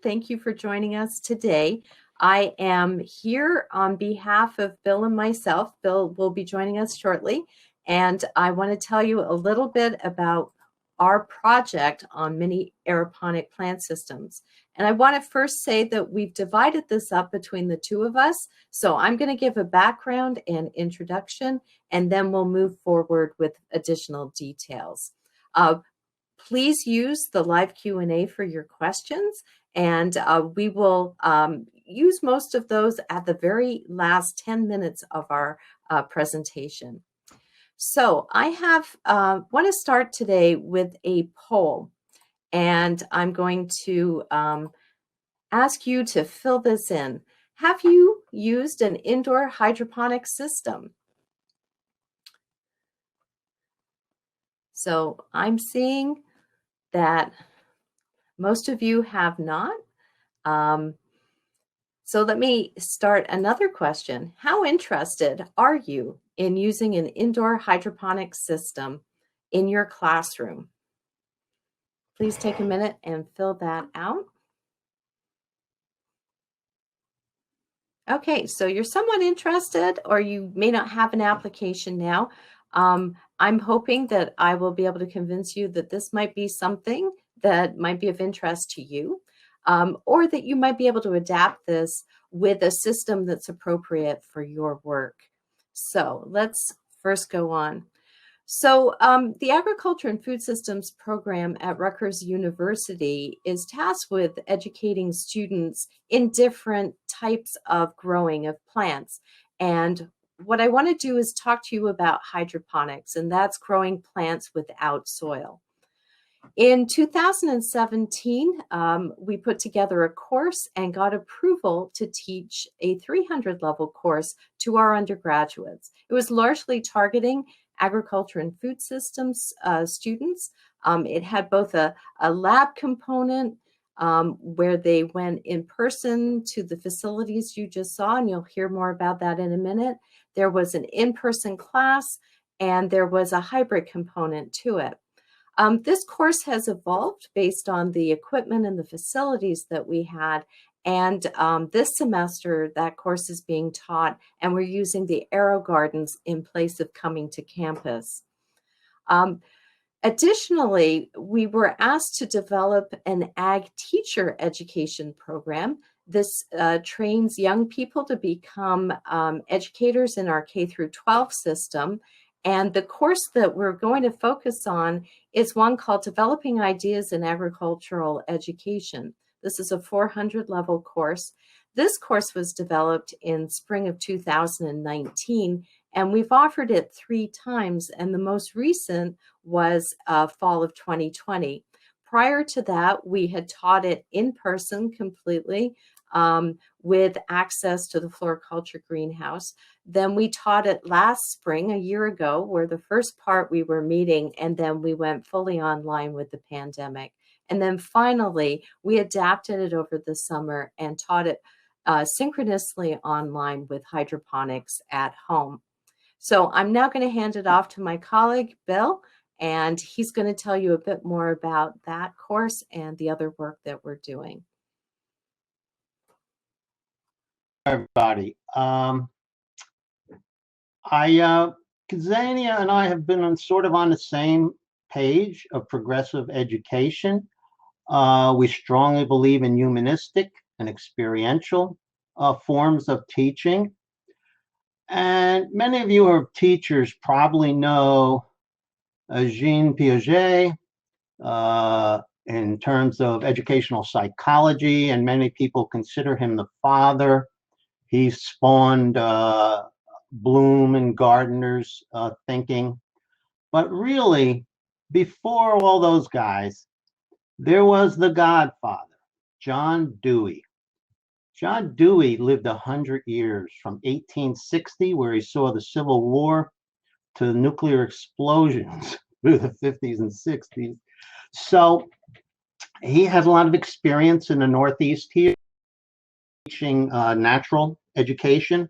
Thank you for joining us today. I am here on behalf of Bill and myself. Bill will be joining us shortly, and I want to tell you a little bit about our project on Mini-aeroponic plant systems. And I want to first say that we've divided this up between the two of us. So I'm going to give a background and introduction, and then we'll move forward with additional details. Please use the live Q&A for your questions, and we will use most of those at the very last 10 minutes of our presentation. So I want to start today with a poll, and I'm going to ask you to fill this in. Have you used an indoor hydroponic system? So I'm seeing that most of you have not. So let me start another question. How interested are you in using an indoor hydroponic system in your classroom? Please take a minute and fill that out. Okay, so you're somewhat interested, or you may not have an application now. I'm hoping that I will be able to convince you that this might be something that might be of interest to you, or that you might be able to adapt this with a system that's appropriate for your work. So let's first go on. So the Agriculture and Food Systems program at Rutgers University is tasked with educating students in different types of growing of plants. And what I want to do is talk to you about hydroponics, and that's growing plants without soil. In 2017, we put together a course and got approval to teach a 300-level course to our undergraduates. It was largely targeting agriculture and food systems students. It had both a lab component where they went in person to the facilities you just saw, and you'll hear more about that in a minute. There was an in-person class, and there was a hybrid component to it. This course has evolved based on the equipment and the facilities that we had. And this semester, that course is being taught, and we're using the Aero Gardens in place of coming to campus. Additionally, we were asked to develop an ag teacher education program. This trains young people to become educators in our K through 12 system. And the course that we're going to focus on is one called Developing Ideas in Agricultural Education. This is a 400-level course. This course was developed in spring of 2019, and we've offered it 3 times, and the most recent was fall of 2020. Prior to that, we had taught it in person completely with access to the floriculture greenhouse. Then we taught it last spring, a year ago, where the first part we were meeting, and then we went fully online with the pandemic. And then finally, we adapted it over the summer and taught it synchronously online with hydroponics at home. So I'm now going to hand it off to my colleague, Bill, and he's going to tell you a bit more about that course and the other work that we're doing. Everybody. Xenia and I have been on the same page of progressive education. We strongly believe in humanistic and experiential forms of teaching. And many of you who are teachers probably know Jean Piaget in terms of educational psychology, and many people consider him the father. He spawned Bloom and Gardner's thinking. But really, before all those guys, there was the godfather, John Dewey. John Dewey lived 100 years, from 1860, where he saw the Civil War, to the nuclear explosions through the 50s and 60s. So he had a lot of experience in the Northeast here, teaching natural education.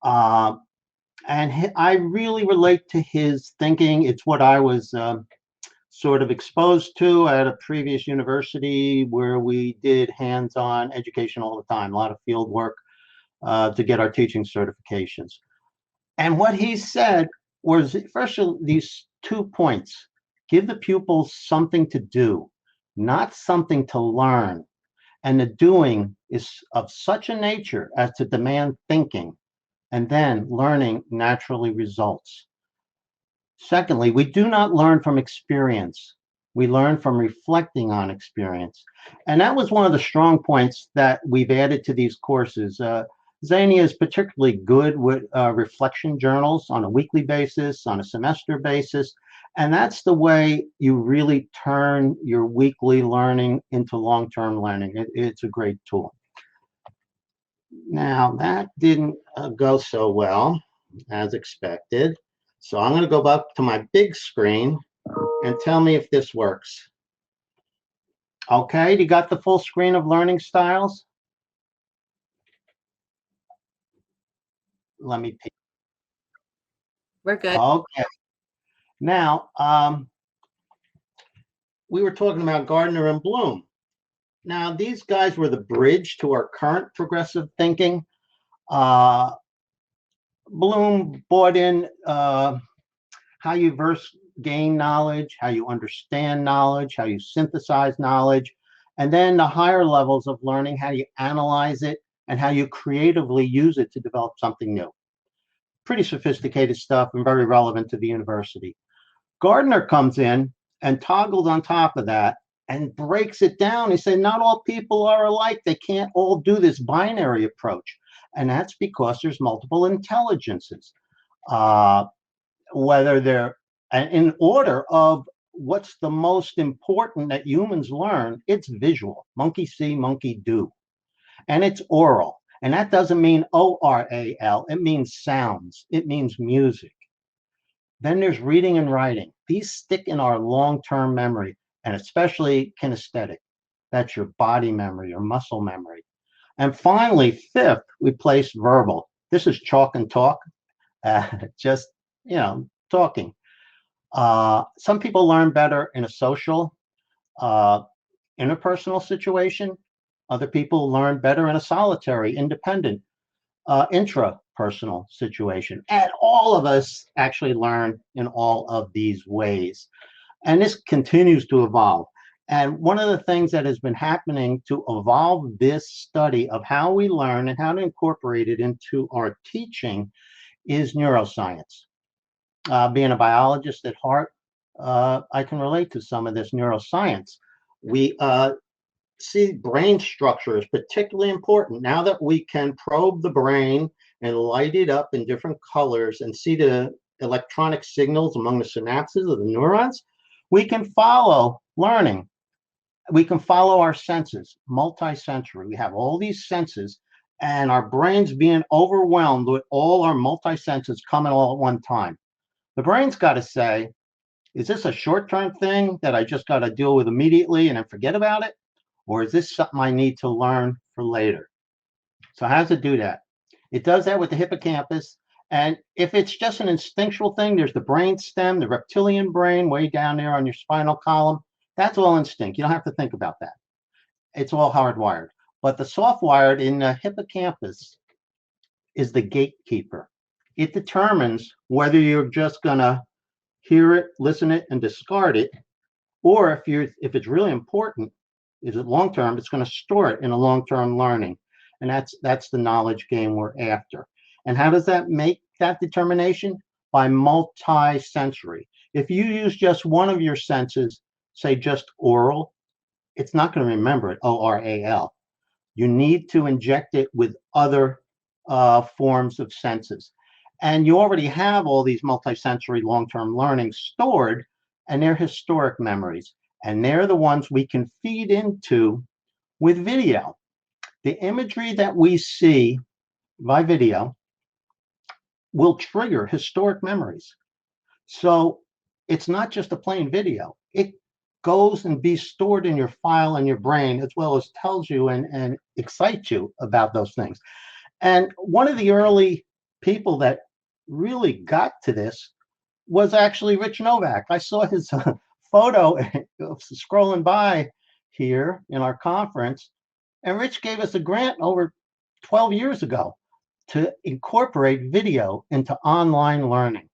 And I really relate to his thinking. It's what I was sort of exposed to at a previous university where we did hands-on education all the time, a lot of field work to get our teaching certifications. And what he said was, first of all, these 2 points: give the pupils something to do, not something to learn. And the doing is of such a nature as to demand thinking, and then learning naturally results. Secondly, we do not learn from experience. We learn from reflecting on experience. And that was one of the strong points that we've added to these courses. Xenia is particularly good with reflection journals on a weekly basis, on a semester basis. And that's the way you really turn your weekly learning into long-term learning. It's a great tool. Now, that didn't go so well as expected. So I'm going to go back to my big screen and tell me if this works. Okay, you got the full screen of learning styles? Let me peek. We're good. Okay. Now, we were talking about Gardner and Bloom. Now, these guys were the bridge to our current progressive thinking. Bloom brought in how you gain knowledge, how you understand knowledge, how you synthesize knowledge, and then the higher levels of learning, how you analyze it, and how you creatively use it to develop something new. Pretty sophisticated stuff and very relevant to the university. Gardner comes in and toggles on top of that and breaks it down. He said, not all people are alike. They can't all do this binary approach. And that's because there's multiple intelligences. Whether they're in order of what's the most important that humans learn, it's visual. Monkey see, monkey do. And it's oral. And that doesn't mean O-R-A-L. It means sounds. It means music. Then there's reading and writing. These stick in our long-term memory, and especially kinesthetic. That's your body memory, your muscle memory. And finally, fifth, we place verbal. This is chalk and talk, just, talking. Some people learn better in a social, interpersonal situation. Other people learn better in a solitary, independent, intrapersonal situation. And all of us actually learn in all of these ways. And this continues to evolve. And one of the things that has been happening to evolve this study of how we learn and how to incorporate it into our teaching is neuroscience. Being a biologist at heart, I can relate to some of this neuroscience. We see brain structure is particularly important. Now that we can probe the brain and light it up in different colors and see the electronic signals among the synapses of the neurons, we can follow learning. We can follow our senses, multisensory. We have all these senses, and our brains being overwhelmed with all our multi-senses coming all at one time. The brain's got to say, is this a short-term thing that I just got to deal with immediately and then forget about it? Or is this something I need to learn for later? So how does it do that? It does that with the hippocampus. And if it's just an instinctual thing, there's the brain stem, the reptilian brain way down there on your spinal column. That's all instinct. You don't have to think about that. It's all hardwired. But the soft-wired in the hippocampus is the gatekeeper. It determines whether you're just going to hear it, listen it, and discard it, or if it's really important, is it long-term, it's going to store it in a long-term learning. And that's the knowledge game we're after. And how does that make that determination? By multi-sensory. If you use just one of your senses, say just oral, it's not going to remember it, O-R-A-L. You need to inject it with other forms of senses. And you already have all these multi-sensory long-term learning stored, and they're historic memories. And they're the ones we can feed into with video. The imagery that we see by video will trigger historic memories. So it's not just a plain video. It goes and be stored in your file in your brain, as well as tells you and excites you about those things. And one of the early people that really got to this was actually Rich Novak. I saw his photo scrolling by here in our conference, and Rich gave us a grant over 12 years ago to incorporate video into online learning.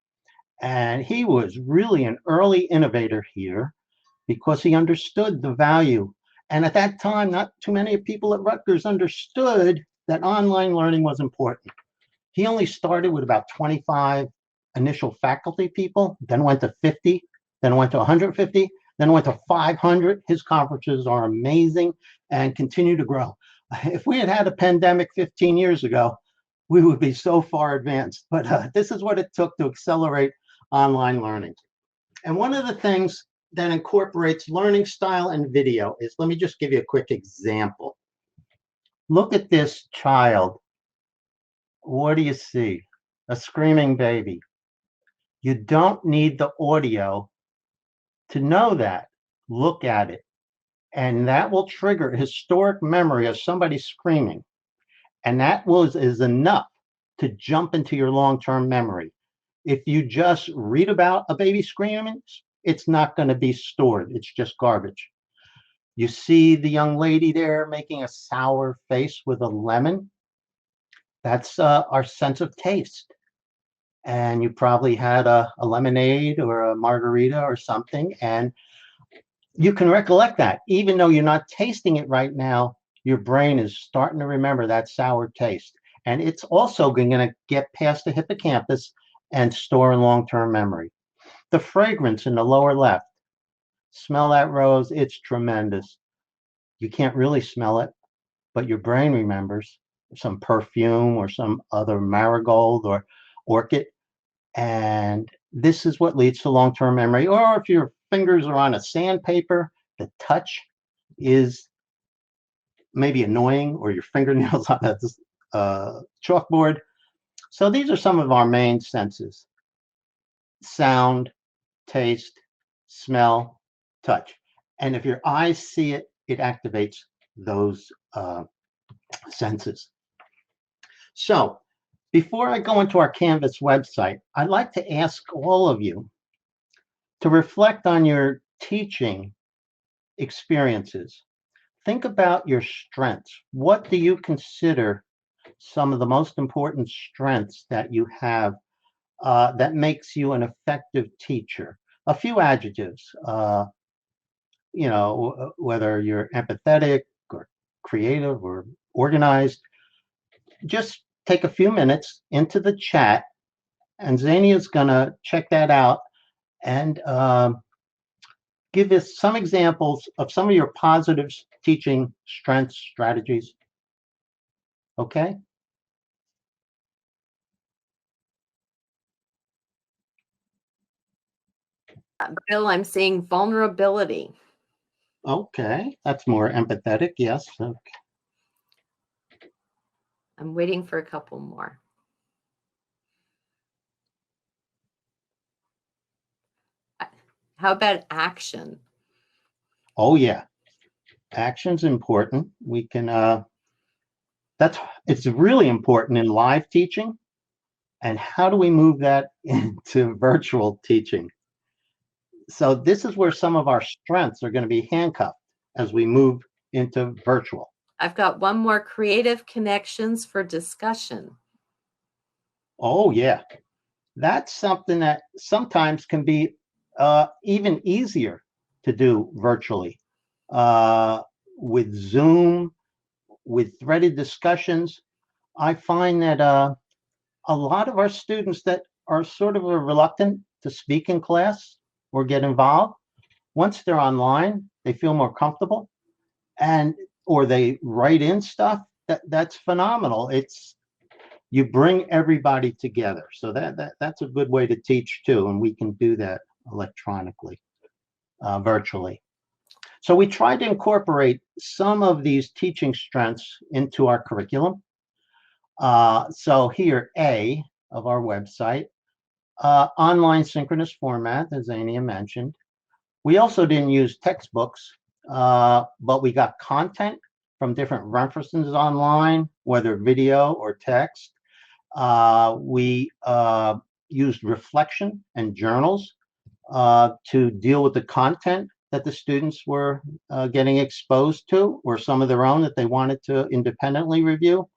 And he was really an early innovator here because he understood the value. And at that time, not too many people at Rutgers understood that online learning was important. He only started with about 25 initial faculty people, then went to 50, then went to 150, then went to 500. His conferences are amazing and continue to grow. If we had had a pandemic 15 years ago, we would be so far advanced. But this is what it took to accelerate online learning. And one of the things that incorporates learning style and video is, let me just give you a quick example. Look at this child. What do you see? A screaming baby. You don't need the audio to know that. Look at it. And that will trigger a historic memory of somebody screaming. And that is enough to jump into your long-term memory. If you just read about a baby screaming, it's not going to be stored. It's just garbage. You see the young lady there making a sour face with a lemon. That's our sense of taste. And you probably had a lemonade or a margarita or something, and you can recollect that. Even though you're not tasting it right now, your brain is starting to remember that sour taste. And it's also going to get past the hippocampus and store in long-term memory. The fragrance in the lower left, smell that rose, it's tremendous. You can't really smell it, but your brain remembers some perfume or some other marigold or orchid. And this is what leads to long-term memory. Or if your fingers are on a sandpaper, the touch is maybe annoying, or your fingernails on a chalkboard. So these are some of our main senses: sound, taste, smell, touch. And if your eyes see it, it activates those senses. So before I go into our Canvas website, I'd like to ask all of you to reflect on your teaching experiences. Think about your strengths. What do you consider some of the most important strengths that you have that makes you an effective teacher? A few adjectives, whether you're empathetic or creative or organized. Just take a few minutes into the chat, and Xenia is going to check that out and give us some examples of some of your positive teaching strengths, strategies. Okay? Bill, I'm seeing vulnerability. Okay, that's more empathetic, yes. Okay. I'm waiting for a couple more. How about action? Oh yeah, action's important. We can it's really important in live teaching. And how do we move that into virtual teaching? So this is where some of our strengths are going to be handcuffed as we move into virtual. I've got one more: creative connections for discussion. Oh yeah, that's something that sometimes can be even easier to do virtually. With Zoom, with threaded discussions, I find that a lot of our students that are sort of reluctant to speak in class or get involved, once they're online, they feel more comfortable, or they write in stuff. That's phenomenal. You bring everybody together. So that's a good way to teach too, and we can do that electronically, virtually. So we try to incorporate some of these teaching strengths into our curriculum. So here, A of our website, online synchronous format, as Xenia mentioned. We also didn't use textbooks, but we got content from different references online, whether video or text. We used reflection and journals to deal with the content that the students were getting exposed to, or some of their own that they wanted to independently review.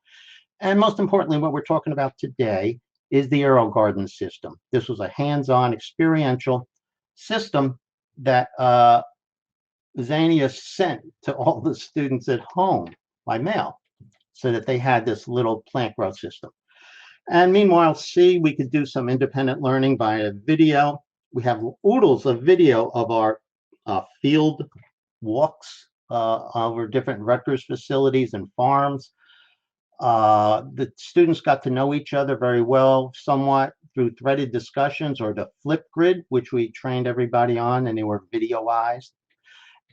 And most importantly, what we're talking about today is the Aero Garden system. This was a hands-on experiential system that Xenia sent to all the students at home by mail so that they had this little plant growth system. And meanwhile, C, we could do some independent learning via video. We have oodles of video of our field walks over different Rutgers facilities and farms. The students got to know each other very well, somewhat through threaded discussions or the flip grid, which we trained everybody on, and they were videoized.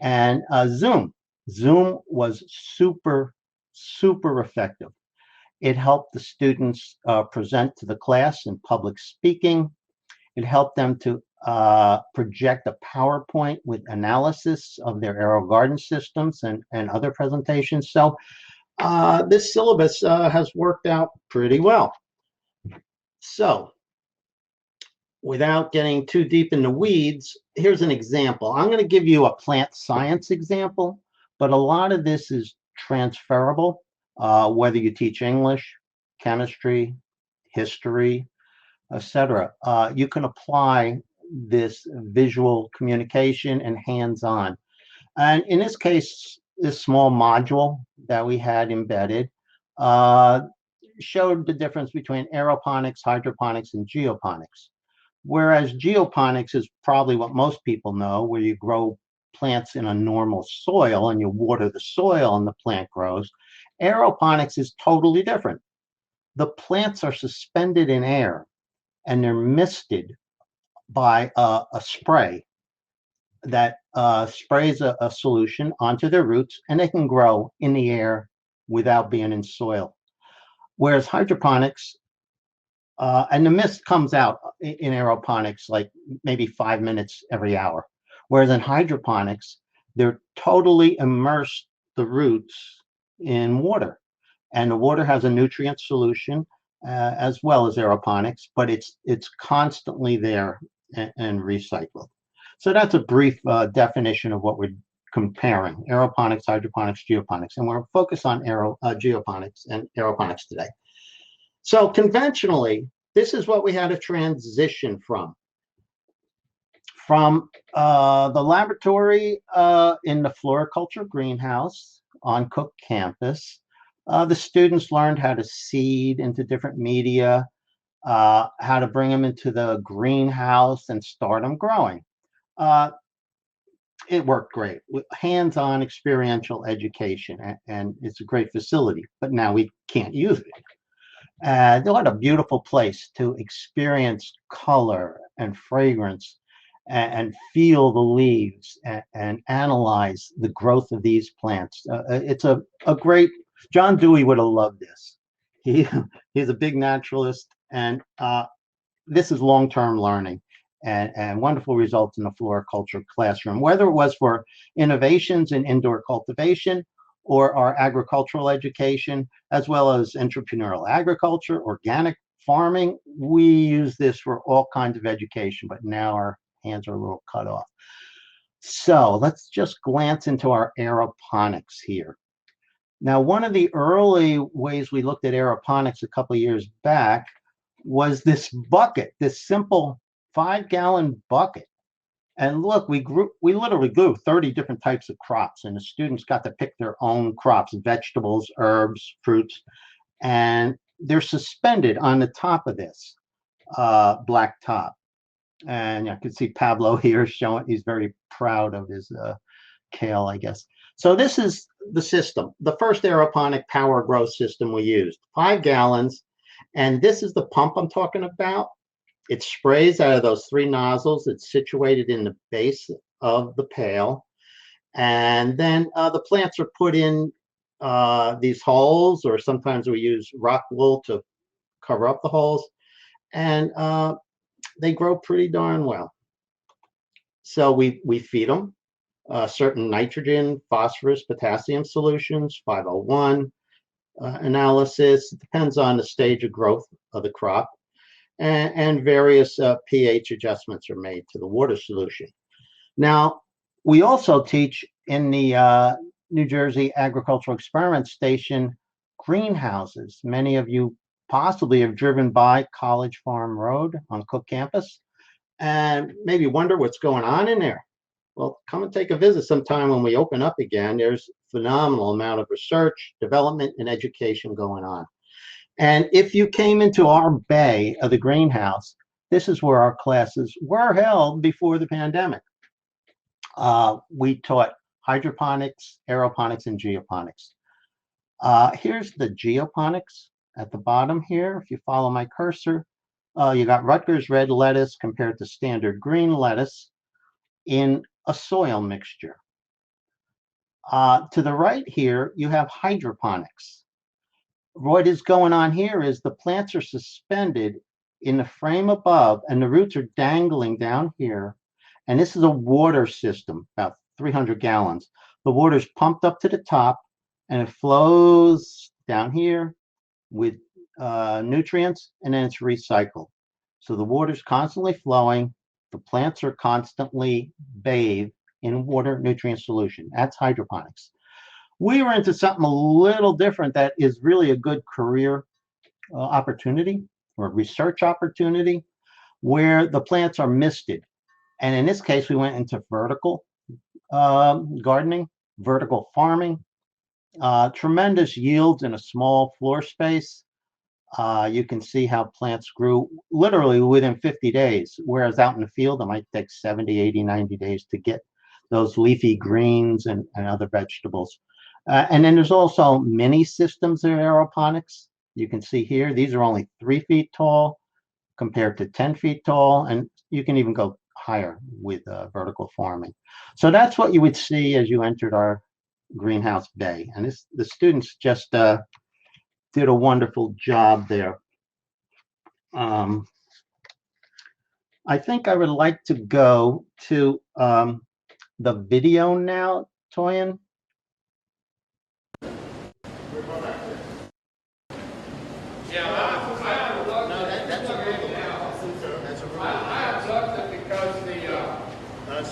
And Zoom. Zoom was super, super effective. It helped the students present to the class in public speaking. It helped them to project a PowerPoint with analysis of their aero garden systems and other presentations. So this syllabus has worked out pretty well. So without getting too deep in the weeds, here's an example. I'm going to give you a plant science example, but a lot of this is transferable, whether you teach English, chemistry, history, etc. You can apply this visual communication and hands-on. And in this case, this small module that we had embedded showed the difference between aeroponics, hydroponics, and geoponics. Whereas geoponics is probably what most people know, where you grow plants in a normal soil and you water the soil and the plant grows. Aeroponics is totally different. The plants are suspended in air and they're misted by a spray that sprays a solution onto their roots, and they can grow in the air without being in soil. Whereas hydroponics, and the mist comes out in aeroponics like maybe 5 minutes every hour. Whereas in hydroponics, they're totally immersed the roots in water. And the water has a nutrient solution as well as aeroponics, but it's constantly there and recycled. So that's a brief definition of what we're comparing: aeroponics, hydroponics, geoponics. And we're focused on geoponics and aeroponics today. So conventionally, this is what we had to transition from. From the laboratory in the floriculture greenhouse on Cook campus, the students learned how to seed into different media, how to bring them into the greenhouse and start them growing. It worked great. Hands-on experiential education, and it's a great facility, but now we can't use it. What a beautiful place to experience color and fragrance and feel the leaves and analyze the growth of these plants. It's a great, John Dewey would have loved this. He's a big naturalist, and this is long-term learning and wonderful results in the floriculture classroom, whether it was for innovations in indoor cultivation or our agricultural education, as well as entrepreneurial agriculture, organic farming. We use this for all kinds of education, but now our hands are a little cut off. So let's just glance into our aeroponics here. Now, one of the early ways we looked at aeroponics a couple of years back was this bucket, this simple 5-gallon bucket. And look, we literally grew 30 different types of crops, and the students got to pick their own crops: vegetables, herbs, fruits, and they're suspended on the top of this black top. And I can see Pablo here showing, he's very proud of his kale, I guess. So this is the system, the first aeroponic power growth system we used, 5 gallons. And this is the pump I'm talking about. It sprays out of those 3 nozzles. It's situated in the base of the pail. And then the plants are put in these holes, or sometimes we use rock wool to cover up the holes. And they grow pretty darn well. So we feed them certain nitrogen, phosphorus, potassium solutions, 501 analysis. It depends on the stage of growth of the crop. and various pH adjustments are made to the water solution. Now, we also teach in the New Jersey Agricultural Experiment Station greenhouses. Many of you possibly have driven by College Farm Road on Cook Campus and maybe wonder what's going on in there. Well, come and take a visit sometime when we open up again. There's a phenomenal amount of research, development, and education going on. And if you came into our bay of the greenhouse, this is where our classes were held before the pandemic. We taught hydroponics, aeroponics, and geoponics. Here's the geoponics at the bottom here. If you follow my cursor, you got Rutgers red lettuce compared to standard green lettuce in a soil mixture. To the right here, you have hydroponics. What is going on here is the plants are suspended in the frame above and the roots are dangling down here. And this is a water system, about 300 gallons. The water is pumped up to the top and it flows down here with nutrients, and then it's recycled. So the water is constantly flowing. The plants are constantly bathed in water nutrient solution. That's hydroponics. We were into something a little different that is really a good career opportunity or research opportunity where the plants are misted. And in this case, we went into vertical gardening, vertical farming, tremendous yields in a small floor space. You can see how plants grew literally within 50 days, whereas out in the field, it might take 70, 80, 90 days to get those leafy greens and other vegetables. And then there's also mini systems of aeroponics. You can see here, these are only 3 feet tall compared to 10 feet tall, and you can even go higher with vertical farming. So that's what you would see as you entered our greenhouse bay. And the students just did a wonderful job there. I think I would like to go to the video now, Toyin.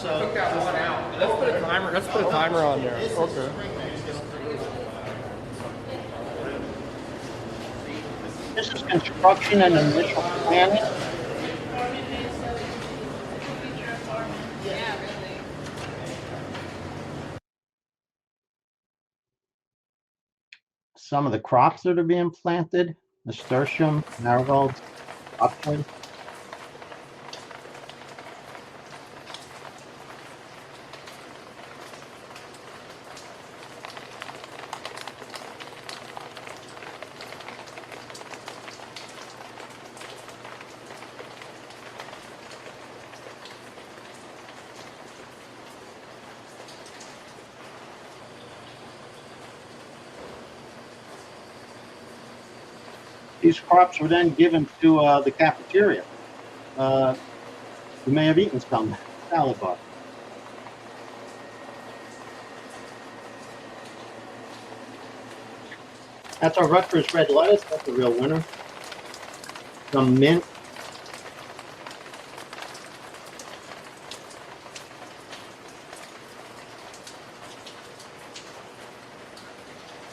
Took that one out. Let's put a timer on there. Okay. This is construction and initial planning. Some of the crops that are being planted: nasturtium, marigolds, buckwheat. These crops were then given to the cafeteria. You may have eaten some salad bar. That's our Rutgers red lettuce. That's a real winner. Some mint.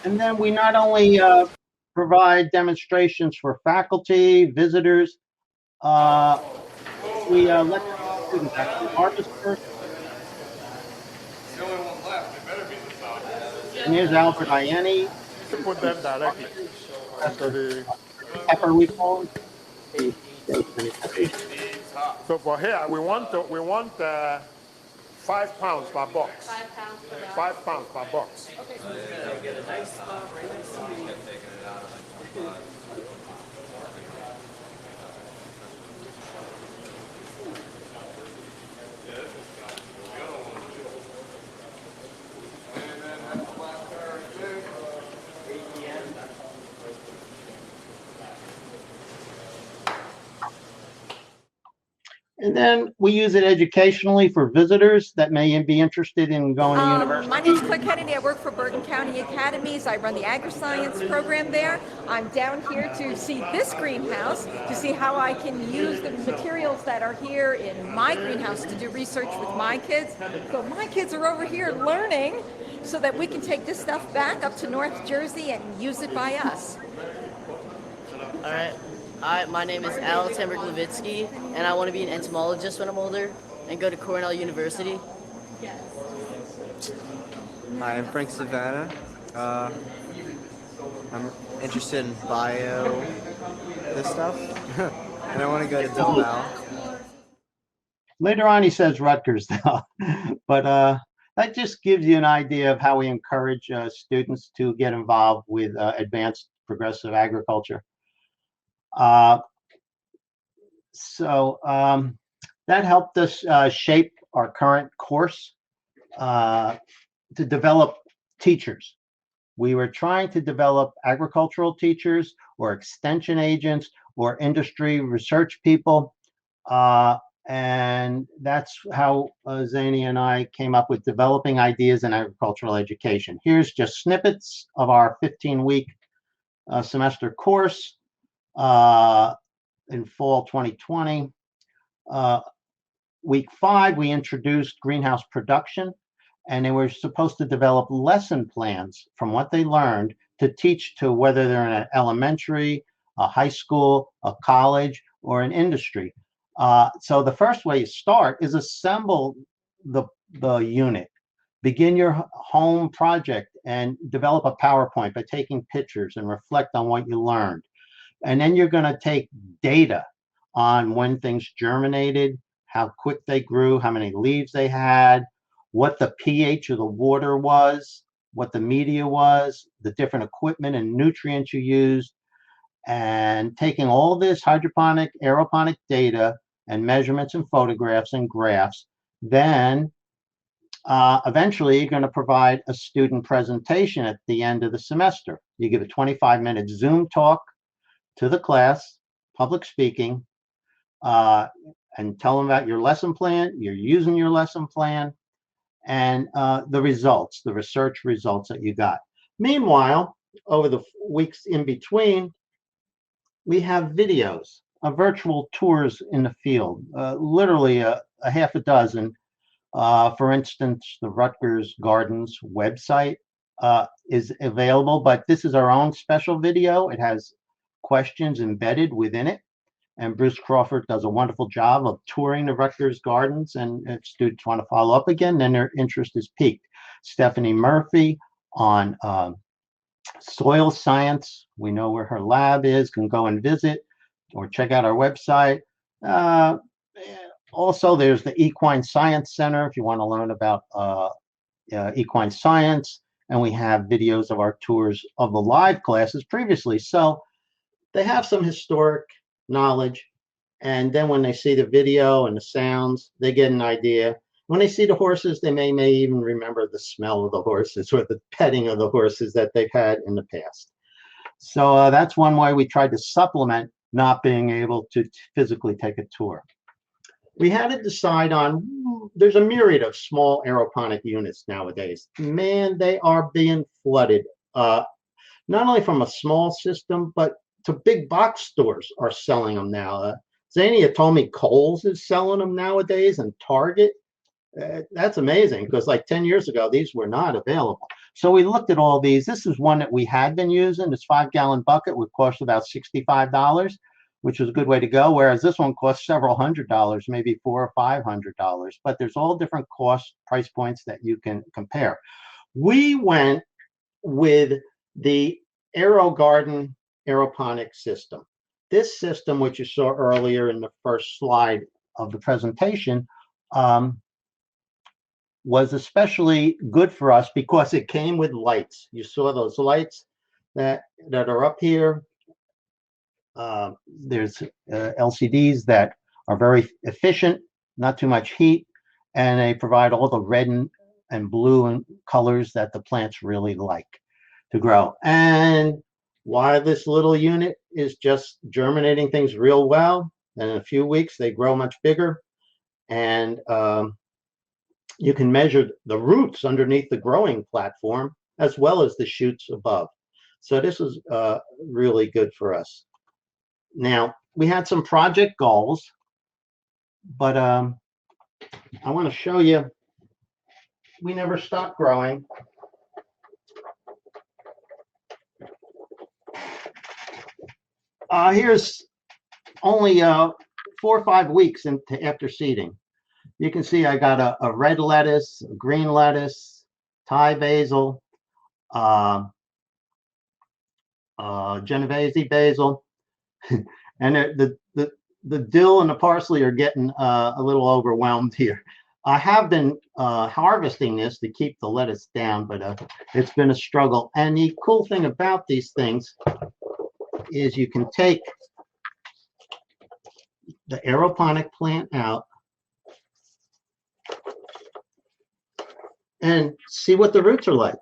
And then we not only provide demonstrations for faculty, visitors. We let students actually harvest first. The only one left. It better be the side. And here's Albert Ianni. Put them directly. Pepper we call it. So for here, we want 5 pounds per box. 5 pounds per box. 5 pounds per box. Okay. Get a nice spot right next to me. And then we use it educationally for visitors that may be interested in going to university. My name's Claire Kennedy. I work for Bergen County Academies. I run the agri-science program there. I'm down here to see this greenhouse, to see how I can use the materials that are here in my greenhouse to do research with my kids. So my kids are over here learning so that we can take this stuff back up to North Jersey and use it by us. All right. Hi, my name is Alex Levitsky, and I want to be an entomologist when I'm older and go to Cornell University. Hi, I'm Frank Savannah. I'm interested in this stuff, and I want to go to Del Val. Later on, he says Rutgers, though. But that just gives you an idea of how we encourage students to get involved with advanced progressive agriculture. So that helped us shape our current course to develop teachers. We were trying to develop agricultural teachers or extension agents or industry research people. And that's how Xenia and I came up with developing ideas in agricultural education. Here's just snippets of our 15-week semester course. In fall 2020. Week 5, we introduced greenhouse production, and they were supposed to develop lesson plans from what they learned to teach to whether they're in an elementary, a high school, a college, or an industry. So the first way you start is assemble the unit. Begin your home project and develop a PowerPoint by taking pictures and reflect on what you learned. And then you're going to take data on when things germinated, how quick they grew, how many leaves they had, what the pH of the water was, what the media was, the different equipment and nutrients you used, and taking all this hydroponic, aeroponic data and measurements and photographs and graphs. Then eventually you're going to provide a student presentation at the end of the semester. You give a 25-minute Zoom talk to the class, public speaking, and tell them about your lesson plan, you're using your lesson plan, and the results, the research results that you got. Meanwhile, over the weeks in between, we have videos of virtual tours in the field, literally a half a dozen. For instance, the Rutgers Gardens website is available, but this is our own special video. It has questions embedded within it, and Bruce Crawford does a wonderful job of touring the Rutgers Gardens, and if students want to follow up again, then their interest is piqued. Stephanie Murphy on soil science, we know where her lab is, can go and visit or check out our website. Also, there's the Equine Science Center if you want to learn about equine science, and we have videos of our tours of the live classes previously. So they have some historic knowledge, and then when they see the video and the sounds, they get an idea. When they see the horses, they may even remember the smell of the horses or the petting of the horses that they've had in the past. So that's one way we tried to supplement not being able to physically take a tour. We had to decide on, there's a myriad of small aeroponic units nowadays. Man, they are being flooded, not only from a small system, but to big box stores are selling them now. Xenia told me Kohl's is selling them nowadays, and Target. That's amazing, because like 10 years ago, these were not available. So we looked at all these. This is one that we had been using. This 5-gallon bucket would cost about $65, which was a good way to go, whereas this one costs several $100s, maybe $400 or $500. But there's all different cost price points that you can compare. We went with the AeroGarden aeroponic system. This system, which you saw earlier in the first slide of the presentation, was especially good for us because it came with lights. You saw those lights that are up here. There's LCDs that are very efficient, not too much heat, and they provide all the red and blue and colors that the plants really like to grow. And while this little unit is just germinating things real well, and in a few weeks they grow much bigger, And you can measure the roots underneath the growing platform as well as the shoots above. So this is really good for us. Now, we had some project goals, but I want to show you, we never stopped growing. Here's only 4 or 5 weeks after seeding. You can see I got a red lettuce, a green lettuce, Thai basil, Genovese basil, and the dill and the parsley are getting a little overwhelmed here. I have been harvesting this to keep the lettuce down, but it's been a struggle. And the cool thing about these things is you can take the aeroponic plant out and see what the roots are like.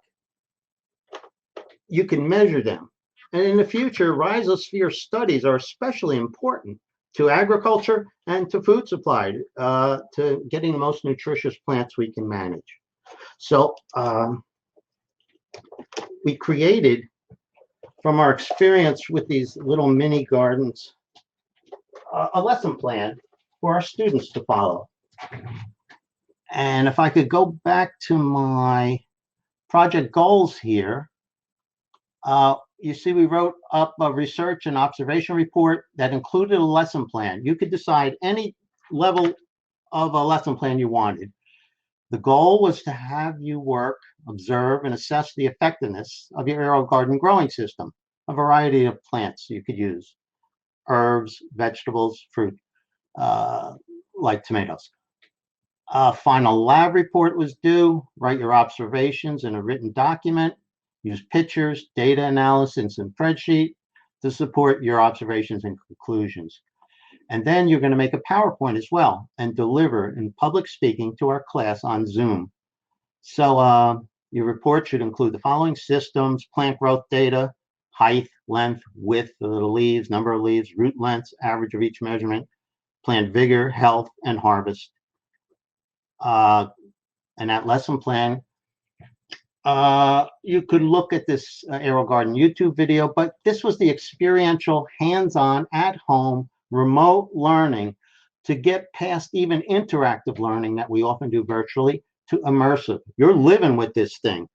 You can measure them. And in the future, rhizosphere studies are especially important to agriculture and to food supply, to getting the most nutritious plants we can manage. So we created, from our experience with these little mini gardens, a lesson plan for our students to follow. And if I could go back to my project goals here, you see we wrote up a research and observation report that included a lesson plan. You could decide any level of a lesson plan you wanted. The goal was to have you work, observe, and assess the effectiveness of your aero garden growing system, a variety of plants you could use, herbs, vegetables, fruit, like tomatoes. A final lab report was due. Write your observations in a written document. Use pictures, data analysis, and spreadsheet to support your observations and conclusions. And then you're going to make a PowerPoint as well and deliver in public speaking to our class on Zoom. So your report should include the following: systems, plant growth data, height, length, width of the leaves, number of leaves, root lengths, average of each measurement, plant vigor, health, and harvest. And that lesson plan, you could look at this Aero Garden YouTube video, but this was the experiential, hands-on, at-home, remote learning to get past even interactive learning that we often do virtually to immersive. You're living with this thing.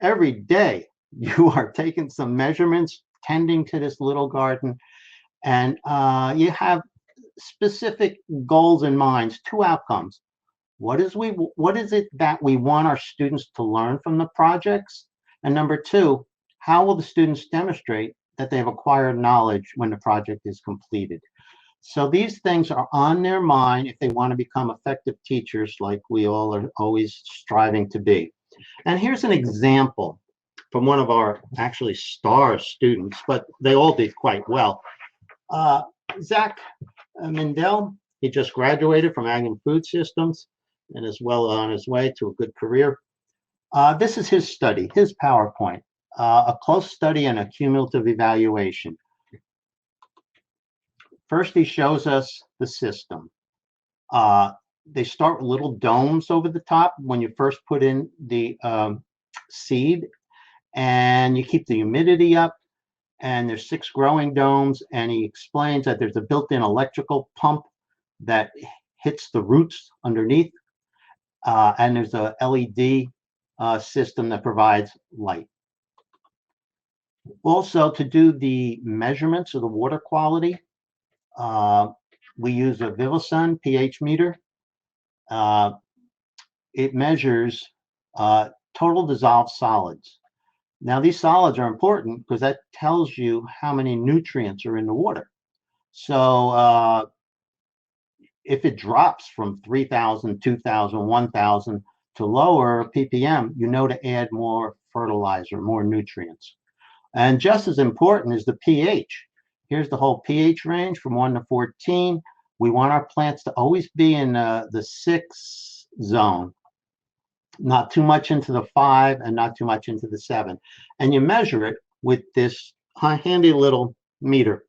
Every day you are taking some measurements, tending to this little garden, and you have specific goals in mind, 2 outcomes. What is it that we want our students to learn from the projects? And number 2, how will the students demonstrate that they've acquired knowledge when the project is completed? So these things are on their mind if they want to become effective teachers like we all are always striving to be. And here's an example from one of our actually star students, but they all did quite well. Zach Mindell, he just graduated from Ag and Food Systems and is well on his way to a good career. This is his study, his PowerPoint, a close study and a cumulative evaluation. First, he shows us the system. They start with little domes over the top when you first put in the seed, and you keep the humidity up, and there's 6 growing domes, and he explains that there's a built-in electrical pump that hits the roots underneath, and there's a LED system that provides light. Also, to do the measurements of the water quality, we use a Vivosun pH meter. It measures total dissolved solids. Now, these solids are important because that tells you how many nutrients are in the water. So if it drops from 3,000, 2,000, 1,000 to lower ppm, you know to add more fertilizer, more nutrients. And just as important is the pH. Here's the whole pH range from 1 to 14. We want our plants to always be in the 6 zone, not too much into the 5 and not too much into the 7. And you measure it with this handy little meter.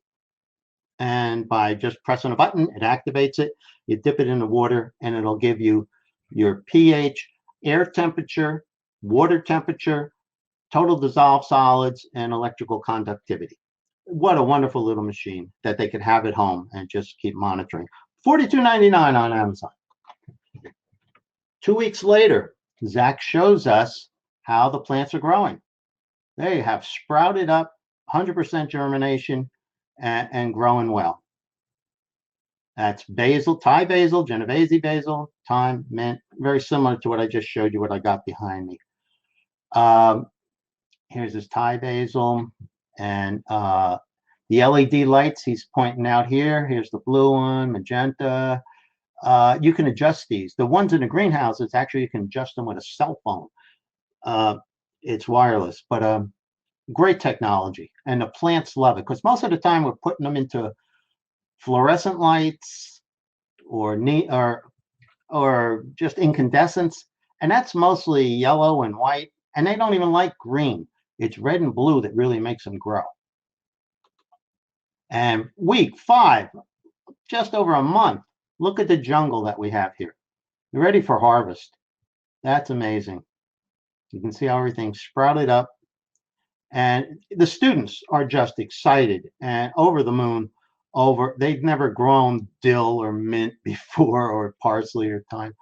And by just pressing a button, it activates it. You dip it in the water and it'll give you your pH, air temperature, water temperature, total dissolved solids, and electrical conductivity. What a wonderful little machine that they could have at home and just keep monitoring. $42.99 on Amazon. 2 weeks later, Zach shows us how the plants are growing. They have sprouted up, 100% germination, and growing well. That's basil, Thai basil, Genovese basil, thyme, mint, very similar to what I just showed you, what I got behind me. Here's his Thai basil, and the LED lights he's pointing out here. Here's the blue one, magenta. You can adjust these. The ones in the greenhouses, actually, you can adjust them with a cell phone. It's wireless, but great technology. And the plants love it, because most of the time we're putting them into fluorescent lights or just incandescents. And that's mostly yellow and white. And they don't even like green. It's red and blue that really makes them grow. And week 5, just over a month, look at the jungle that we have here. You're ready for harvest. That's amazing. You can see how everything's sprouted up. And the students are just excited and over the moon over. They've never grown dill or mint before, or parsley or thyme.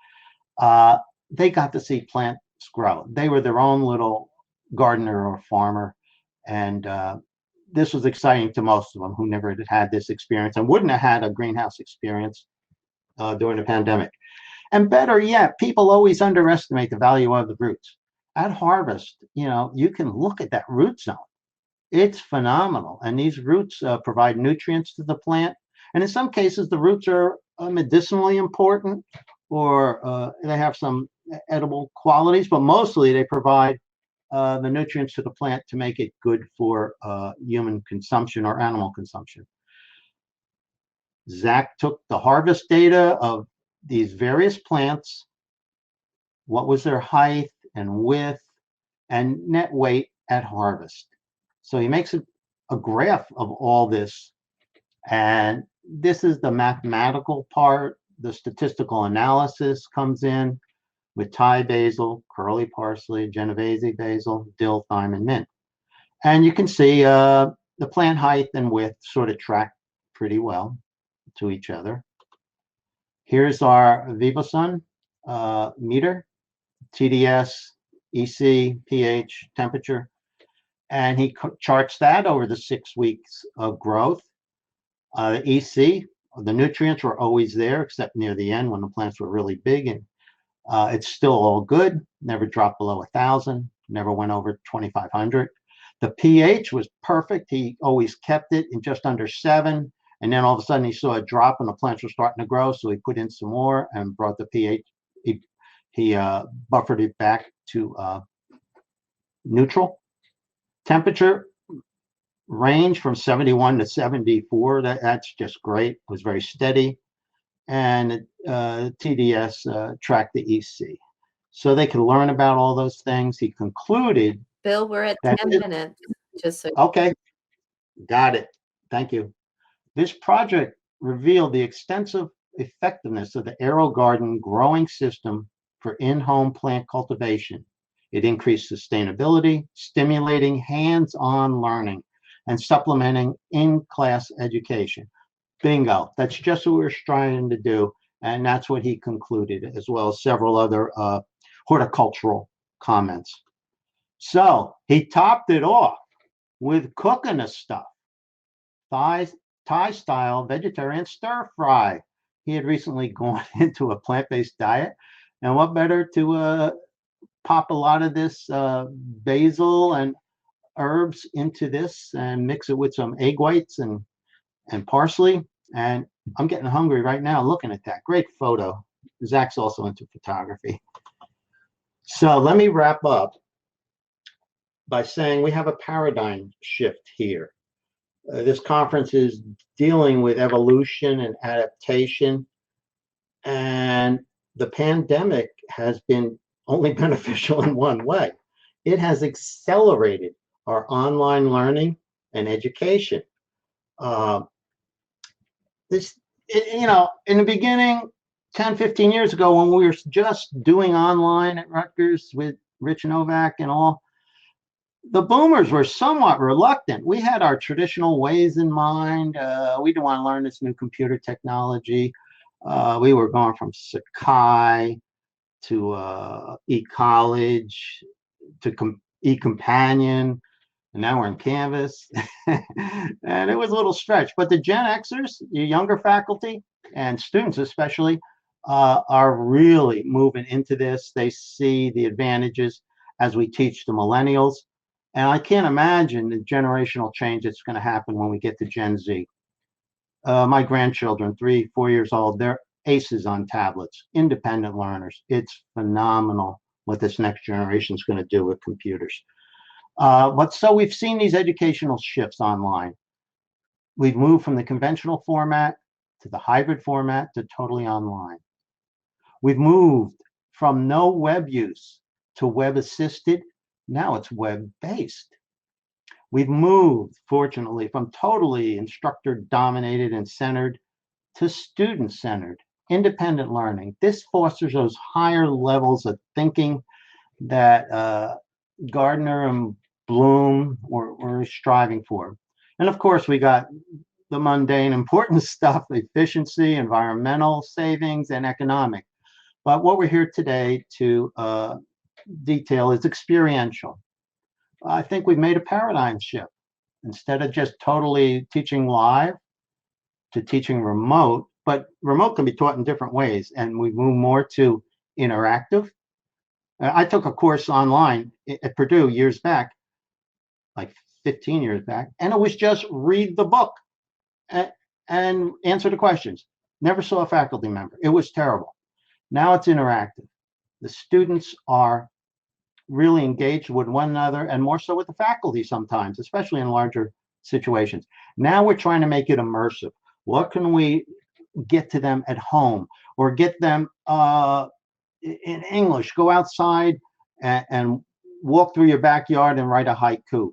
They got to see plants grow. They were their own little gardener or farmer. And this was exciting to most of them who never had this experience and wouldn't have had a greenhouse experience during the pandemic. And better yet, people always underestimate the value of the roots. At harvest, you can look at that root zone. It's phenomenal. And these roots provide nutrients to the plant. And in some cases, the roots are medicinally important, or they have some edible qualities, but mostly they provide the nutrients to the plant to make it good for human consumption or animal consumption. Zach took the harvest data of these various plants, what was their height and width and net weight at harvest. So he makes a graph of all this. And this is the mathematical part. The statistical analysis comes in with Thai basil, curly parsley, Genovese basil, dill, thyme, and mint. And you can see the plant height and width sort of track pretty well to each other. Here's our Vivosun meter, TDS, EC, pH, temperature, and he charts that over the 6 weeks of growth. EC, the nutrients were always there, except near the end when the plants were really big, and it's still all good, never dropped below 1,000, never went over 2,500. The pH was perfect. He always kept it in just under 7, and then all of a sudden he saw a drop and the plants were starting to grow, so he put in some more and brought the pH. He buffered it back to neutral. Temperature range from 71 to 74. That's just great. It was very steady. And TDS tracked the EC. So they could learn about all those things. He concluded. Bill, we're at 10 minutes. Just so. Okay, got it. Thank you. This project revealed the extensive effectiveness of the AeroGarden growing system for in-home plant cultivation. It increased sustainability, stimulating hands-on learning, and supplementing in-class education. Bingo. That's just what we're trying to do. And that's what he concluded, as well as several other horticultural comments. So he topped it off with cooking the stuff. Thai-style vegetarian stir fry. He had recently gone into a plant-based diet. And what better to pop a lot of this basil and herbs into this and mix it with some egg whites and parsley. And I'm getting hungry right now looking at that. Great photo. Zach's also into photography. So let me wrap up by saying we have a paradigm shift here. This conference is dealing with evolution and adaptation, and the pandemic has been only beneficial in one way. It has accelerated our online learning and education. this, in the beginning, 10, 15 years ago, when we were just doing online at Rutgers with Rich Novak and all, the boomers were somewhat reluctant. We had our traditional ways in mind. We didn't want to learn this new computer technology. We were going from Sakai to e-college to e-companion, and now we're in Canvas. And it was a little stretch. But the Gen Xers, the younger faculty and students especially, are really moving into this. They see the advantages as we teach the millennials. And I can't imagine the generational change that's going to happen when we get to Gen Z. My grandchildren, 3, 4 years old, they're aces on tablets, independent learners. It's phenomenal what this next generation is going to do with computers. But so we've seen these educational shifts online. We've moved from the conventional format to the hybrid format to totally online. We've moved from no web use to web assisted. Now it's web-based. We've moved, fortunately, from totally instructor-dominated and centered to student-centered, independent learning. This fosters those higher levels of thinking that Gardner and Bloom were striving for. And of course, we got the mundane, important stuff, efficiency, environmental savings, and economic. But what we're here today to detail is experiential. I think we've made a paradigm shift. Instead of just totally teaching live to teaching remote, but remote can be taught in different ways, and we move more to interactive. I took a course online at Purdue years back, like 15 years back, and it was just read the book and answer the questions. Never saw a faculty member. It was terrible. Now it's interactive. The students are really engaged with one another and more so with the faculty sometimes, especially in larger situations. Now we're trying to make it immersive. What can we get to them at home or get them in English? Go outside and walk through your backyard and write a haiku,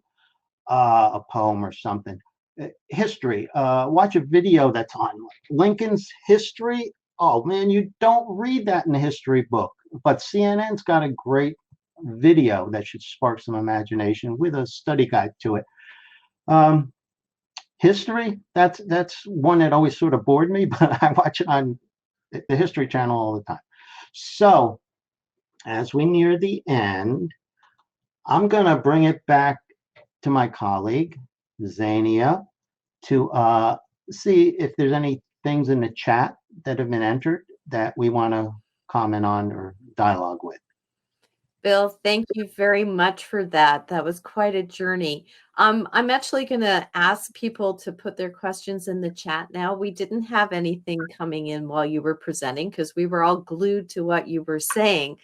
a poem or something. History, watch a video that's on Lincoln's history. Oh man, you don't read that in the history book, but CNN's got a great video that should spark some imagination with a study guide to it. History, that's one that always sort of bored me, but I watch it on the History Channel all the time. So as we near the end, I'm going to bring it back to my colleague, Xenia, to see if there's any things in the chat that have been entered that we want to comment on or dialogue with. Bill, thank you very much for that. That was quite a journey. I'm actually going to ask people to put their questions in the chat now. We didn't have anything coming in while you were presenting because we were all glued to what you were saying.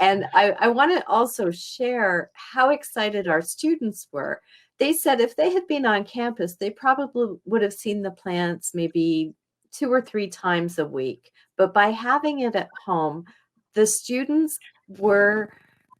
And I want to also share how excited our students were. They said if they had been on campus, they probably would have seen the plants maybe 2 or 3 times a week. But by having it at home, the students were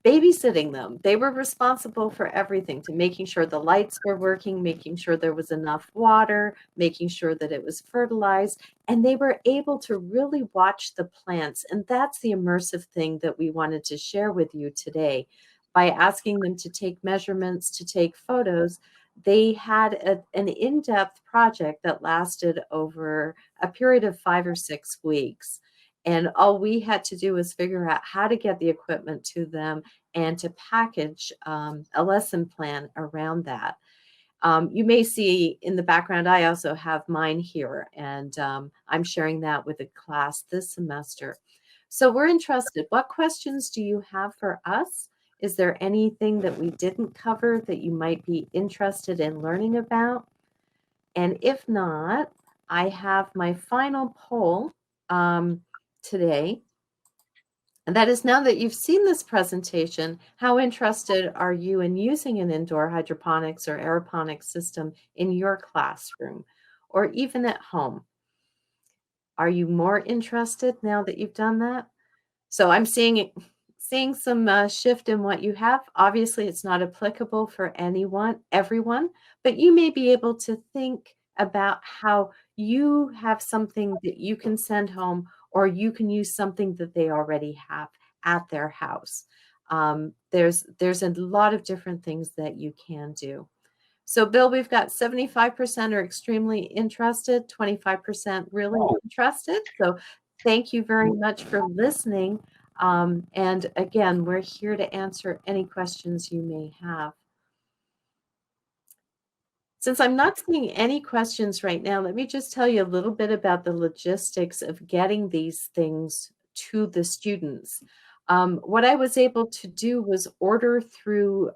babysitting them. They were responsible for everything, to making sure the lights were working, making sure there was enough water, making sure that it was fertilized, and they were able to really watch the plants. And that's the immersive thing that we wanted to share with you today. By asking them to take measurements, to take photos, they had an in-depth project that lasted over a period of 5 or 6 weeks. And all we had to do was figure out how to get the equipment to them and to package a lesson plan around that. You may see in the background, I also have mine here, and I'm sharing that with a class this semester. So we're interested. What questions do you have for us? Is there anything that we didn't cover that you might be interested in learning about? And if not, I have my final poll today. And that is, now that you've seen this presentation, how interested are you in using an indoor hydroponics or aeroponic system in your classroom or even at home? Are you more interested now that you've done that? So I'm seeing some shift in what you have. Obviously, it's not applicable for everyone, but you may be able to think about how you have something that you can send home, or you can use something that they already have at their house. There's a lot of different things that you can do. So Bill, we've got 75% are extremely interested, 25% really interested. So thank you very much for listening. And again, we're here to answer any questions you may have. Since I'm not seeing any questions right now, let me just tell you a little bit about the logistics of getting these things to the students. What I was able to do was order through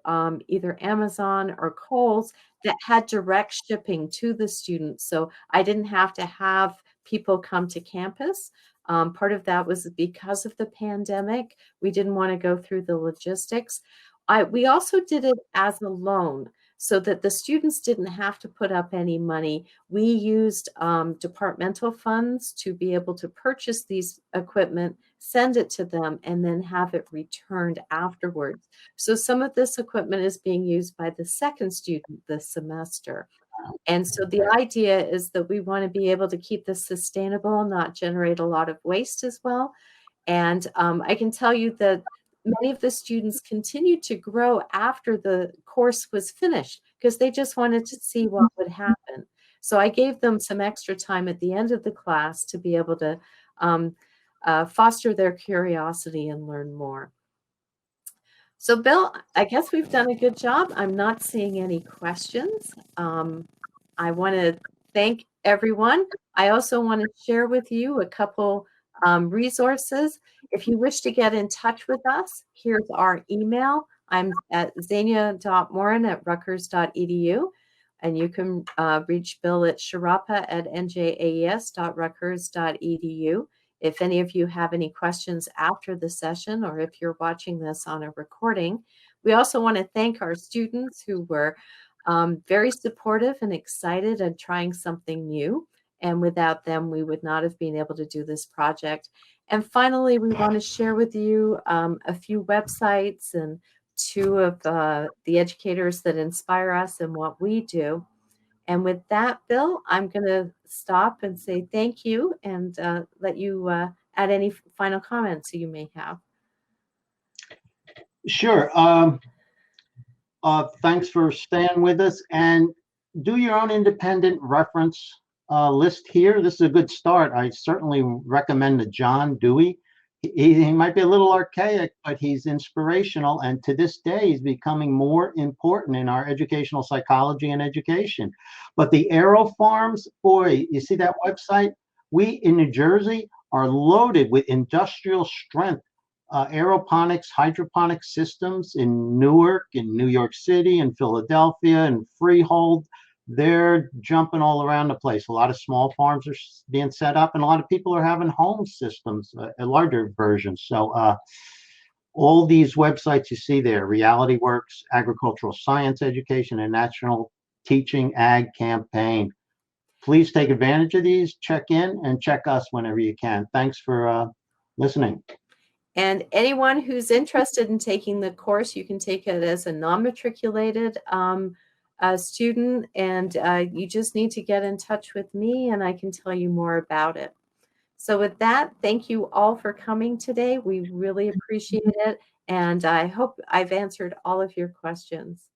either Amazon or Kohl's that had direct shipping to the students. So I didn't have to have people come to campus. Part of that was because of the pandemic. We didn't want to go through the logistics. We also did it as a loan, so that the students didn't have to put up any money. We used departmental funds to be able to purchase these equipment, send it to them, and then have it returned afterwards. So some of this equipment is being used by the second student this semester. And so the idea is that we want to be able to keep this sustainable, not generate a lot of waste as well. And I can tell you that many of the students continued to grow after the course was finished because they just wanted to see what would happen. So I gave them some extra time at the end of the class to be able to foster their curiosity and learn more. So Bill, I guess we've done a good job. I'm not seeing any questions. I want to thank everyone. I also want to share with you a couple resources. If you wish to get in touch with us, here's our email. I'm at xenia.morin@rutgers.edu, and you can reach Bill at sciarappa@njaes.rutgers.edu. If any of you have any questions after the session, or if you're watching this on a recording. We also want to thank our students who were very supportive and excited and trying something new. And without them, we would not have been able to do this project. And finally, we want to share with you a few websites and two of the educators that inspire us and what we do. And with that, Bill, I'm going to stop and say thank you and let you add any final comments you may have. Sure. Thanks for staying with us, and do your own independent reference list here. This is a good start. I certainly recommend the John Dewey. He might be a little archaic, but he's inspirational, and to this day, he's becoming more important in our educational psychology and education. But the aero farms, boy, you see that website? We in New Jersey are loaded with industrial strength aeroponics, hydroponic systems in Newark, in New York City, in Philadelphia, and Freehold. They're jumping all around the place. A lot of small farms are being set up, and a lot of people are having home systems, a larger version. So all these websites you see there, Reality Works, Agricultural Science Education, and National Teaching Ag Campaign. Please take advantage of these, check in, and check us whenever you can. Thanks for listening. And anyone who's interested in taking the course, you can take it as a non-matriculated student, and you just need to get in touch with me and I can tell you more about it. So with that, thank you all for coming today. We really appreciate it, and I hope I've answered all of your questions.